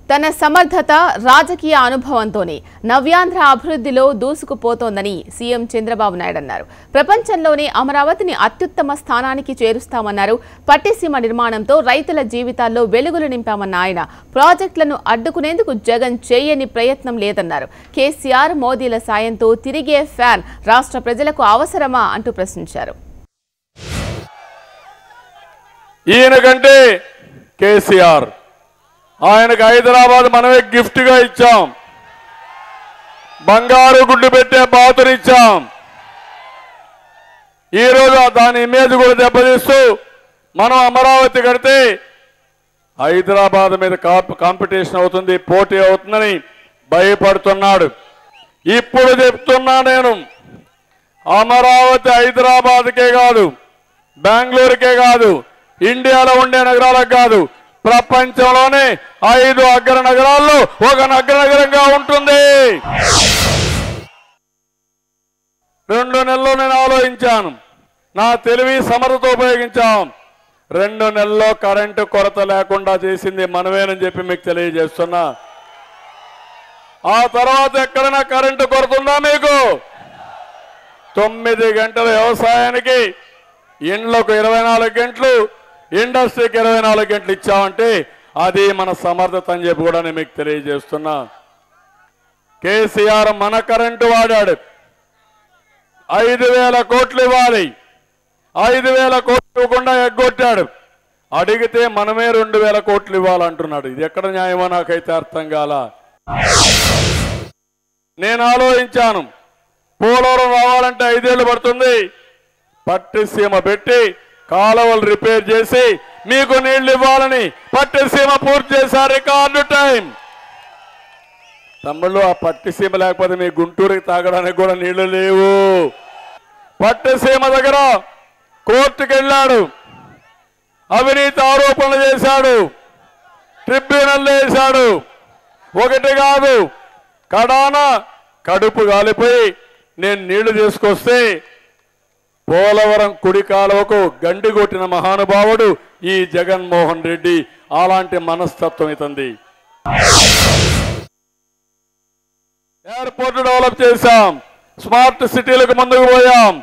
తన సమర్థత రాజకీయ అనుభవంతోనే నవ్యాంధ్ర అభివృద్ధిలో దూసుకుపోతోందని సీఎం చంద్రబాబు నాయుడు అన్నారు. ప్రపంచంలోనే అమరావతిని అత్యుత్తమ స్థానానికి చేరుస్తామన్నారు. పట్టిసీమ నిర్మాణంతో రైతుల జీవితాల్లో వెలుగులు నింపామన్న ఆయన ప్రాజెక్టులను అడ్డుకునేందుకు జగన్ చేయని ప్రయత్నం లేదన్నారు. కేసీఆర్ మోదీల సాయంతో తిరిగే ఫ్యాన్ రాష్ట్ర ప్రజలకు అవసరమా అంటూ ప్రశ్నించారు. ఈయనకంటే కేసీఆర్ ఆయనకు హైదరాబాద్ మనమే గిఫ్ట్ గా ఇచ్చాం. బంగారు గుడ్డు పెట్టే బాతునిచ్చాం. ఈరోజు దాని ఇమేజ్ కూడా దెబ్బతీస్తూ మనం అమరావతి కడితే హైదరాబాద్ మీద కాంపిటీషన్ అవుతుంది, పోటీ అవుతుందని భయపడుతున్నాడు. ఇప్పుడు చెప్తున్నా నేను, అమరావతి హైదరాబాద్కే కాదు, బెంగళూరుకే కాదు, ఇండియాలో ఉండే నగరాలకు కాదు, ప్రపంచంలోనే 5 అగ్ర నగరాల్లో ఒక అగ్రనగరంగా ఉంటుంది. 2 నెలల్లో నేను ఆలోచించాను, నా తెలివి సమర్థత ఉపయోగించాం. 2 నెలల్లో కరెంటు కొరత లేకుండా చేసింది మనమేనని చెప్పి మీకు తెలియజేస్తున్నా. ఆ తర్వాత ఎక్కడైనా కరెంటు కొరత ఉందా మీకు? 9 గంటల వ్యవసాయానికి, ఇండ్లకు 24 గంటలు, ఇండస్ట్రీకి 24 గంటలు ఇచ్చామంటే అది మన సమర్థత అని చెప్పి కూడా నేను మీకు తెలియజేస్తున్నా. కేసీఆర్ మన కరెంటు వాడాడు. 5,000 కోట్లు ఇవ్వాలి, 5,000 కోట్లు ఇవ్వకుండా ఎగ్గొట్టాడు. అడిగితే మనమే 2,000 కోట్లు ఇవ్వాలంటున్నాడు. ఇది ఎక్కడ న్యాయమో నాకైతే అర్థం కాల. నేను ఆలోచించాను, పోలవరం రావాలంటే 5 ఏళ్ళు పడుతుంది. పట్టిసీమ పెట్టి కాలువలు రిపేర్ చేసి మీకు నీళ్లు ఇవ్వాలని పట్టిసీమ పూర్తి చేశారు, రికార్డు టైం. తమ్ముళ్ళు, ఆ పట్టిసీమ లేకపోతే మీ గుంటూరుకి తాగడానికి కూడా నీళ్లు లేవు. పట్టిసీమ దగ్గర కోర్టుకు వెళ్ళాడు, అవినీతి ఆరోపణలు చేశాడు, ట్రిబ్యునల్ వేశాడు. ఒకటి కాదు, కడాన కడుపు గాలిపోయి నేను నీళ్లు తీసుకొస్తే పోలవరం కుడి కాలువకు గండి కొట్టిన మహానుభావుడు ఈ జగన్మోహన్ రెడ్డి. అలాంటి మనస్తత్వం ఇతంది. ఎయిర్పోర్ట్ డెవలప్ చేశాం, స్మార్ట్ సిటీలకు ముందుకు పోయాం,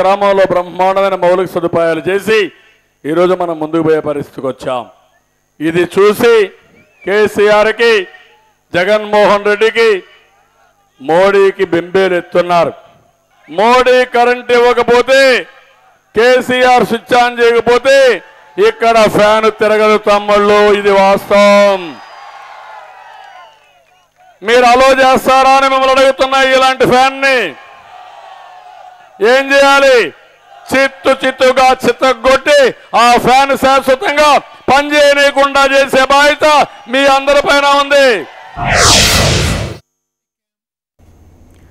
గ్రామంలో బ్రహ్మాండమైన మౌలిక సదుపాయాలు చేసి ఈరోజు మనం ముందుకు పోయే పరిస్థితికి వచ్చాం. ఇది చూసి కేసీఆర్కి, జగన్మోహన్ రెడ్డికి, మోడీకి బెంబేలు ఎత్తున్నారు. మోడీ కరెంట్ ఇవ్వకపోతే, కేసీఆర్ స్విచ్ ఆన్ చేయకపోతే ఇక్కడ ఫ్యాన్ తిరగదు తమ్ముళ్ళు. ఇది వాస్తవం. మీరు అలో చేస్తారా అని మిమ్మల్ని అడుగుతున్నా. ఇలాంటి ఫ్యాన్ ని ఏం చేయాలి? చిత్తుగా చిత్తగొట్టి ఆ ఫ్యాన్ శాశ్వతంగా పనిచేయకుండా చేసే బాధ్యత మీ అందరిపైన ఉంది.